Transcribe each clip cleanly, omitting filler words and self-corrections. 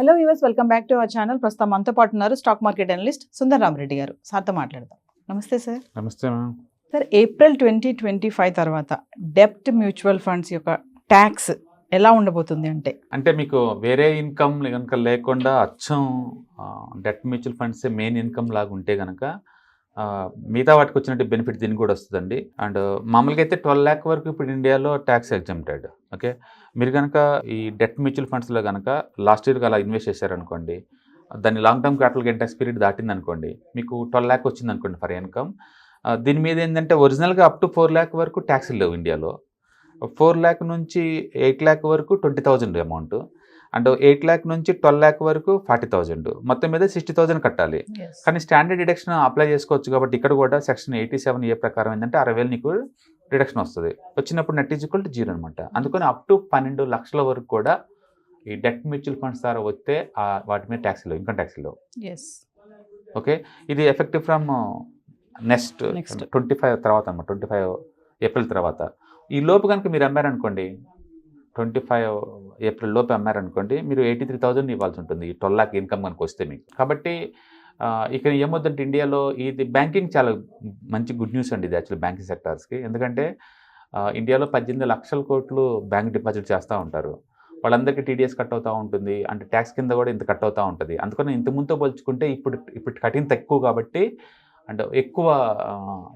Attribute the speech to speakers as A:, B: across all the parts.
A: Hello viewers, welcome back to our channel. ప్రస్తుతం మనతో పాటు ఉన్నారు stock market analyst Sundar Rama Reddy గారు. సార్తో మాట్లాడదాం. నమస్తే సార్.
B: నమస్తే మ్యామ్.
A: సార్, ఏప్రిల్ 2025 తర్వాత డెప్ట్ మ్యూచువల్ ఫండ్స్ యొక్క ట్యాక్స్ ఎలా ఉండబోతుంది అంటే
B: మీకు వేరే ఇన్కమ్ కనుక లేకుండా అచ్చం debt mutual funds main income లాగా ఉంటే కనుక మిగతా వాటికి వచ్చినట్టు బెనిఫిట్ దీనికి కూడా వస్తుందండి. అండ్ మామూలుగా అయితే 12 lakh వరకు ఇప్పుడు ఇండియాలో ట్యాక్స్ ఎగ్జామ్టెడ్. ఓకే, మీరు కనుక ఈ డెట్ మ్యూచువల్ ఫండ్స్లో కనుక లాస్ట్ ఇయర్కి అలా ఇన్వెస్ట్ చేశారనుకోండి, దాన్ని long term capital gain tax period దాటింది అనుకోండి, మీకు 12 lakh వచ్చింది అనుకోండి ఫర్ ఇన్కమ్. దీని మీద ఏంటంటే ఒరిజినల్గా అప్ టు 4 lakh వరకు ట్యాక్స్ లేవు ఇండియాలో. 4 lakh నుంచి 8 lakh వరకు 20,000 అమౌంట్, అండ్ 8 lakh నుంచి 12 lakh వరకు 40,000, మొత్తం మీద 60,000 కట్టాలి. కానీ స్టాండర్డ్ డిడక్షన్ అప్లై చేసుకోవచ్చు కాబట్టి ఇక్కడ కూడా సెక్షన్ 87A ప్రకారం ఏంటంటే 60,000 నీకు డిడక్షన్ వస్తుంది. వచ్చినప్పుడు నెట్ ఈజ్ ఈక్వల్ టు 0 అనమాట. అందుకని అప్ టు 12 lakhs వరకు కూడా ఈ డెట్ మ్యూచువల్ ఫండ్స్ ద్వారా వస్తే వాటి మీద ట్యాక్స్ లేవు, ఇన్కమ్ ట్యాక్స్ లేవు. ఓకే, ఇది ఎఫెక్టివ్ ఫ్రమ్ నెక్స్ట్ 25 తర్వాత అనమాట, 25 ఏప్రిల్ తర్వాత. ఈ లోపు కనుక మీరు అమ్మారనుకోండి, 25 ఏప్రిల్ లోపు అమ్మారనుకోండి, మీరు 83,000 ఇవ్వాల్సి ఉంటుంది ఈ 12 lakh ఇన్కమ్ కనుక వస్తే మీకు. కాబట్టి ఇక్కడ ఏమవుతుందంటే ఇండియాలో ఇది బ్యాంకింగ్ చాలా మంచి గుడ్ న్యూస్ అండి ఇది యాక్చువల్లీ బ్యాంకింగ్ సెక్టార్స్కి. ఎందుకంటే ఇండియాలో 18 లక్షల కోట్లు బ్యాంక్ డిపాజిట్ చేస్తూ ఉంటారు. వాళ్ళందరికీ టీడీఎస్ కట్ అవుతూ ఉంటుంది, అంటే ట్యాక్స్ కింద కూడా ఇంత కట్ అవుతూ ఉంటుంది. అందుకని ఇంత ముందుతో పోల్చుకుంటే ఇప్పుడు కఠిన తక్కువ కాబట్టి అంటే ఎక్కువ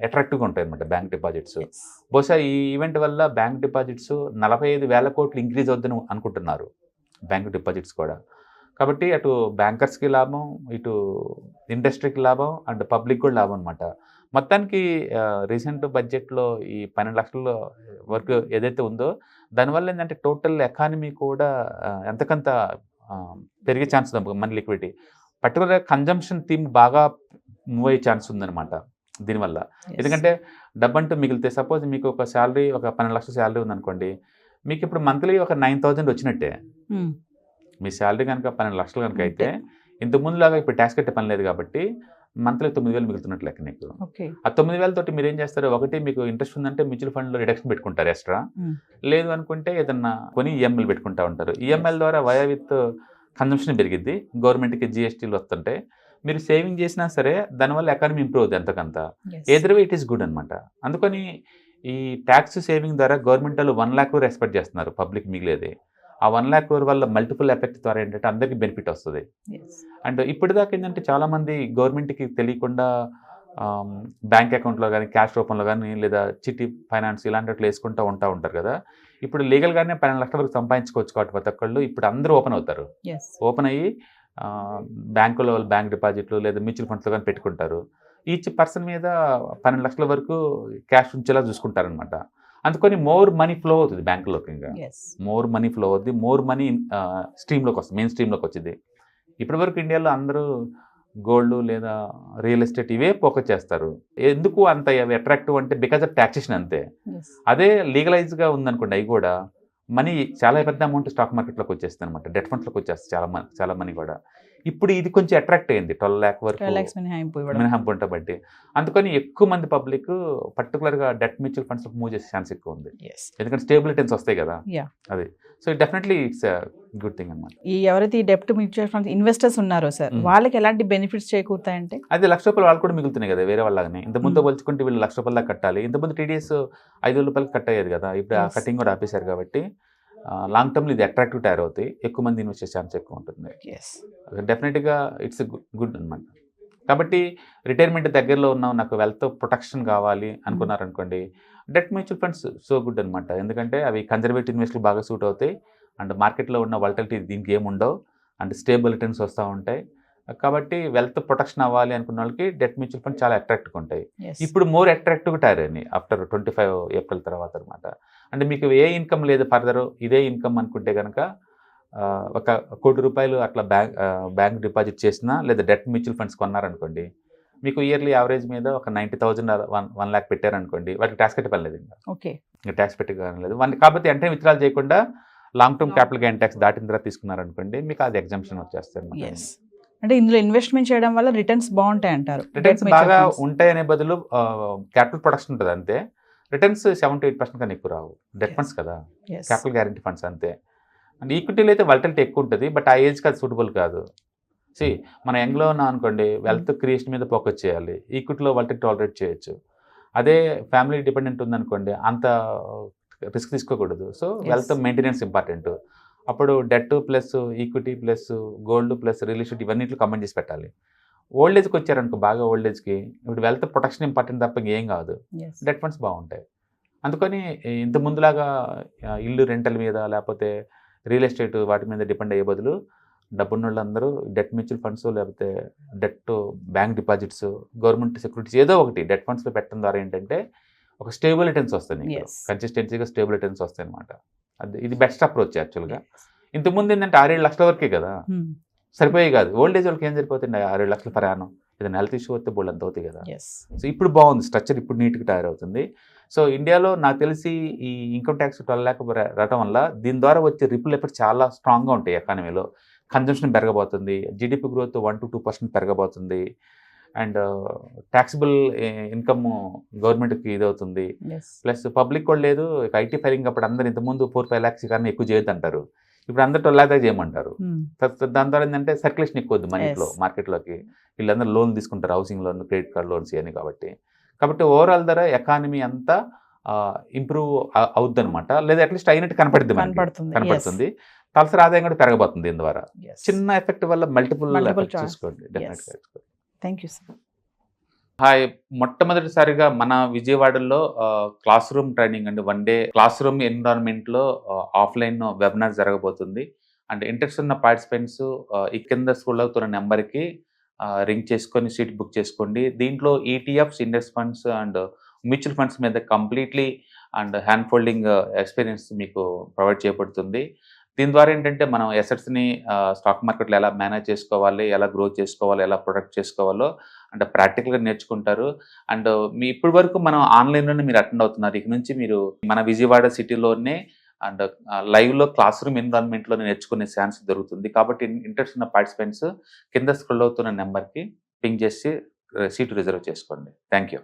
B: అట్రాక్టివ్గా ఉంటాయి అన్నమాట బ్యాంక్ డిపాజిట్స్. బహుశా ఈ ఈవెంట్ వల్ల బ్యాంక్ డిపాజిట్స్ 45,000 కోట్లు ఇంక్రీజ్ అవుద్దని అనుకుంటున్నారు బ్యాంక్ డిపాజిట్స్ కూడా. కాబట్టి అటు బ్యాంకర్స్కి లాభం, ఇటు ఇండస్ట్రీకి లాభం, అండ్ పబ్లిక్ కూడా లాభం అనమాట. మొత్తానికి రీసెంట్ బడ్జెట్లో ఈ 12 లక్షల వరకు ఏదైతే ఉందో దానివల్ల ఏంటంటే టోటల్ ఎకానమీ కూడా ఎంతకంత పెరిగే ఛాన్స్ ఉంది. మనీ లిక్విడిటీ పర్టికులర్గా కన్జంప్షన్ థీమ్ బాగా మూవ్ అయ్యే ఛాన్స్ ఉందన్నమాట దీనివల్ల. ఎందుకంటే డబ్బంటూ మిగిలితే సపోజ్ మీకు ఒక శాలరీ, ఒక 12 లక్షల శాలరీ ఉందనుకోండి, మీకు ఇప్పుడు మంత్లీ ఒక 9,000 వచ్చినట్టే. మీ శాలరీ కనుక 12 లక్షలు కనుక అయితే ఇంతకుముందులాగా ఇప్పుడు ట్యాక్స్ కట్టే పని లేదు కాబట్టి మంత్లీ 9,000 మిగులుతున్నట్లు లెక్క నీకు. ఆ 9,000 తోటి మీరు ఏం చేస్తారు, ఒకటి మీకు ఇంట్రెస్ట్ ఉందంటే మ్యూచువల్ ఫండ్లో రిడక్షన్ పెట్టుకుంటారు ఎక్స్ట్రా, లేదు అనుకుంటే ఏదన్నా కొని ఈఎంఐలు పెట్టుకుంటూ ఉంటారు. ఈఎంఐల ద్వారా వయా విత్ కన్జంప్షన్ పెరిగిద్ది, గవర్నమెంట్కి జిఎస్టీలు వస్తుంటే మీరు సేవింగ్ చేసినా సరే దానివల్ల ఎకానమీ ఇంప్రూవ్ అవుతుంది ఎంతకంత. Either way it is good అనమాట. అందుకని ఈ ట్యాక్స్ సేవింగ్ ద్వారా గవర్నమెంట్ వాళ్ళు 1 lakh crore ఎక్స్పెక్ట్ చేస్తున్నారు, పబ్లిక్ మిగిలేది. ఆ 1 lakh crore వల్ల మల్టిపుల్ ఎఫెక్ట్ ద్వారా ఏంటంటే అందరికీ బెనిఫిట్ వస్తుంది. అండ్ ఇప్పటిదాకా ఏంటంటే చాలామంది గవర్నమెంట్కి తెలియకుండా బ్యాంక్ అకౌంట్లో కానీ, క్యాష్ రూపంలో కానీ, లేదా చిట్టి ఫైనాన్స్ ఇలాంటి వేసుకుంటూ ఉంటారు కదా. ఇప్పుడు లీగల్గానే 12 లక్షల వరకు సంపాదించుకోవచ్చు కాబట్టి ప్రతి ఒక్కళ్ళు ఇప్పుడు అందరూ ఓపెన్ అవుతారు. ఓపెన్ అయ్యి బ్యాంకులో వాళ్ళు బ్యాంక్ డిపాజిట్లు లేదా మ్యూచువల్ ఫండ్స్లో కానీ పెట్టుకుంటారు. ఈచ్ పర్సన్ మీద 12 లక్షల వరకు క్యాష్ ఉంచేలా చూసుకుంటారనమాట. అందుకని మోర్ మనీ ఫ్లో అవుతుంది బ్యాంకులోకి, ఇంకా మోర్ మనీ ఫ్లో అవుతుంది, మోర్ మనీ స్ట్రీమ్లోకి వస్తుంది, మెయిన్ స్ట్రీమ్లోకి వచ్చింది. ఇప్పటివరకు ఇండియాలో అందరూ గోల్డ్ లేదా రియల్ ఎస్టేట్ ఇవే ఫోకస్ చేస్తారు. ఎందుకు అంత అట్రాక్టివ్ అంటే బికాజ్ ఆఫ్ ట్యాక్సేషన్ అంతే. అదే లీగలైజ్గా ఉందనుకోండి, అవి కూడా మనీ చాలా పెద్ద అమౌంట్ స్టాక్ మార్కెట్లోకి వచ్చేస్తుంది అనమాట, డెట్ ఫండ్స్లోకి వచ్చేస్తుంది చాలా మనీ కూడా. ఇప్పుడు ఇది కొంచెం అట్రాక్ట్ అయింది 12 lakh వరకు మినహాంపు ఉంటుంది. అందుకని ఎక్కువ మంది పబ్లిక్ పర్టికులర్గా డెట్ మ్యూచువల్ ఫండ్స్ మూవ్ చేసే ఛాన్స్ ఎక్కువ ఉంది, ఎందుకంటే స్టేబిలిటీస్ వస్తాయి కదా అది. So definitely it's good thing అనమాట.
A: ఈ ఎవరైతే ఈ డెప్ట్ మ్యూచువల్ ఫండ్స్ ఇన్వెస్టర్స్ ఉన్నారో సార్, వాళ్ళకి ఎలాంటి బెనిఫిట్స్ చేకూరుతాయంటే
B: అది ₹1,00,000 వాళ్ళు కూడా మిగులుతున్నాయి కదా వేరే వాళ్ళగానే. ఇంత ముందు పోల్చుకుంటే వీళ్ళు ₹1,00,000 దాకా కట్టాలి. ఇంతకుముందు టీడీఎస్ ₹5,000 కట్ అయ్యేది కదా, ఇప్పుడు ఆ కటింగ్ కూడా ఆపేశారు కాబట్టి లాంగ్ టర్మ్లో ఇది అట్రాక్టివ్ టైర్ అవుతాయి, ఎక్కువ మంది ఇన్వెస్ట్ చేసే ఛాన్స్ ఎక్కువ ఉంటుంది. డెఫినెట్గా ఇట్స్ గుడ్ అనమాట. కాబట్టి రిటైర్మెంట్ దగ్గరలో ఉన్న నాకు వెల్త్ ప్రొటెక్షన్ కావాలి అనుకున్నారనుకోండి, debt mutual funds so good అనమాట. ఎందుకంటే అవి కన్జర్వేటివ్ ఇన్వెస్ట్లు బాగా సూట్ అవుతాయి, అండ్ మార్కెట్లో ఉన్న వాలటిలిటీ దీనికి ఏముండవు, అండ్ స్టేబుల్ రిటర్న్స్ వస్తూ ఉంటాయి. కాబట్టి వెల్త్ ప్రొటెక్షన్ అవ్వాలి అనుకున్న వాళ్ళకి డెట్ మ్యూచువల్ ఫండ్ చాలా అట్రాక్టివ్గా ఉంటాయి. ఇప్పుడు మోర్ అట్రాక్టివ్గా టైర్ అయినాయి ఆఫ్టర్ 25 ఏప్రిల్ తర్వాత అనమాట. అంటే మీకు ఏ ఇన్కమ్ లేదు ఫర్దర్ ఇదే ఇన్కమ్ అనుకుంటే కనుక ఒక ₹1,00,00,000 అట్లా బ్యాంక్ డిపాజిట్ చేసినా లేదా డెట్ మ్యూచువల్ ఫండ్స్ కొన్నారనుకోండి, మీకు ఇయర్లీ యావరేజ్ మీద ఒక 90,000 1 lakh పెట్టారనుకోండి, వాటికి ట్యాక్స్ కట్టే పని లేదు, ఇంకా ట్యాక్స్ పెట్టలేదు. కాబట్టి అంటే విత్డ్రాల్ చేయకుండా long term capital gain tax దాటిన తర్వాత తీసుకున్నారనుకోండి, మీకు అది ఎగ్జంప్షన్ వచ్చేస్తుంది.
A: అంటే ఇందులో ఇన్వెస్ట్మెంట్ చేయడం వల్ల రిటర్న్స్ బాగుంటాయి అంటారు.
B: రిటర్న్స్ బాగా ఉంటాయనే బదులు క్యాపిటల్ ప్రొడక్షన్ ఉంటుంది అంతే. రిటర్న్స్ 7 to 8% కన్నా ఎక్కువ రావు, డెట్ ఫండ్స్ కదా, క్యాపిటల్ గ్యారంటీ ఫండ్స్ అంతే. అండ్ ఈక్విటీలో అయితే వాలటిలిటీ ఎక్కువ ఉంటుంది, బట్ ఆ ఏజ్కి అది సూటబుల్ కాదు. మన యంగ్లో ఉన్నాం అనుకోండి, వెల్త్ క్రియేషన్ మీద ఫోకస్ చేయాలి, ఈక్విటీలో వాలటిలిటీ టాలరేట్ చేయొచ్చు. అదే ఫ్యామిలీ డిపెండెంట్ ఉందనుకోండి, అంత రిస్క్ తీసుకోకూడదు. So wealth maintenance important. అప్పుడు debt plus equity plus gold plus real estate ఇవన్నిట్లో కంబైన్ చేసి పెట్టాలి. ఓల్డ్ ఏజ్కి వచ్చారనుకో, బాగా ఓల్డ్ ఏజ్కి ఇప్పుడు వెల్త్ ప్రొటెక్షన్ ఇంపార్టెంట్ తప్ప ఇంకేం కాదు, డెట్ ఫండ్స్ బాగుంటాయి. అందుకని ఇంత ముందులాగా ఇల్లు రెంటల్ మీద లేకపోతే రియల్ ఎస్టేట్ వాటి మీద డిపెండ్ అయ్యే బదులు డబ్బున్న వాళ్ళందరూ డెట్ మ్యూచువల్ ఫండ్స్ లేకపోతే debt bank deposits, government securities ఏదో ఒకటి డెట్ ఫండ్స్లో పెట్టడం ద్వారా ఏంటంటే ఒక స్టేబుల్ రిటర్న్స్ వస్తాయి, కన్సిస్టెన్సీగా స్టేబుల్ రిటర్న్స్ వస్తాయి అనమాట. ఇది బెస్ట్ అప్రోచ్ యాక్చువల్గా. ఇంతకుముందు ఏంటంటే 6-7 లక్షల వరకే కదా, సరిపోయి కాదు. ఓల్డ్ ఏజ్ వాళ్ళకి ఏం సరిపోతుంది 6-7 లక్షల ప్రయాణం, ఏదైనా హెల్త్ ఇష్యూ వస్తే బోల్డ్ అంత అవుతాయి కదా. సో ఇప్పుడు బాగుంది, స్ట్రక్చర్ ఇప్పుడు నీట్గా తయారవుతుంది. సో ఇండియాలో నాకు తెలిసి ఈ ఇన్కమ్ ట్యాక్స్ 12 lakh రావడం వల్ల దీని ద్వారా వచ్చే రిపుల్ ఎఫెక్ట్ చాలా స్ట్రాంగ్గా ఉంటాయి ఎకానమీలో. కన్జంప్షన్ పెరగబోతుంది, జీడిపి గ్రోత్ 1-2% పెరగబోతుంది, అండ్ ట్యాక్సిబుల్ ఇన్కమ్ గవర్నమెంట్కి ఇదవుతుంది. ప్లస్ పబ్లిక్ కూడా లేదు, ఐటీ ఫైలింగ్ అప్పుడు అందరు ఇంతకుముందు 4-5 lakhs కన్నా ఎక్కువ చేయొద్దు అంటారు, ఇప్పుడు అందరు 12 lakh దాకా చేయమంటారు. దాని ద్వారా ఏంటంటే సర్క్యులేషన్ ఎక్కువ వద్దు మనీలో, మార్కెట్లోకి వీళ్ళందరూ లోన్ తీసుకుంటారు, housing loan, credit card loans ఇవన్నీ. కాబట్టి ఓవరాల్ ధర ఎకానమీ అంతా ఇంప్రూవ్ అవుద్ది అనమాట, లేదా అట్లీస్ట్ అయినట్టు కనపడుతుంది. తలసరి ఆదాయం కూడా పెరగబోతుంది దీని ద్వారా. చిన్న ఎఫెక్ట్ వల్ల మల్టిపుల్ ఎఫెక్ట్ చూసుకోండి.
A: Thank you sir.
B: హాయ్, మొట్టమొదటిసారిగా మన విజయవాడలో క్లాస్ రూమ్ ట్రైనింగ్ అండి, 1 day క్లాస్ రూమ్ ఎన్విరాన్మెంట్లో ఆఫ్లైన్ వెబినార్ జరగబోతుంది. అండ్ ఇంట్రెస్ట్ ఉన్న పార్టిసిపెంట్స్ ఈ కింద స్క్రోల్ అవుతున్న నెంబర్కి రింగ్ చేసుకొని సీట్ బుక్ చేసుకోండి. దీంట్లో ETFs, index funds and mutual funds మీద completely and hand holding experience మీకు ప్రొవైడ్ చేయబడుతుంది. దీని ద్వారా ఏంటంటే మనం ఎసెట్స్ని స్టాక్ మార్కెట్లో ఎలా మేనేజ్ చేసుకోవాలి, ఎలా గ్రో చేసుకోవాలి, ఎలా ప్రొడక్ట్ చేసుకోవాలో అంటే ప్రాక్టికల్గా నేర్చుకుంటారు. అండ్ మీ ఇప్పటి వరకు మనం ఆన్లైన్లోనే మీరు అటెండ్ అవుతున్నారు, ఇక నుంచి మీరు మన విజయవాడ సిటీలోనే అండ్ లైవ్లో క్లాస్ రూమ్ ఎన్విరాన్మెంట్లో నేర్చుకునే ఛాన్స్ దొరుకుతుంది. కాబట్టి ఇంట్రెస్ట్ ఉన్న పార్టిసిపెంట్స్ కింద స్క్రోల్ అవుతున్న నెంబర్కి పింగ్ చేసి సీటు రిజర్వ్ చేసుకోండి. Thank you.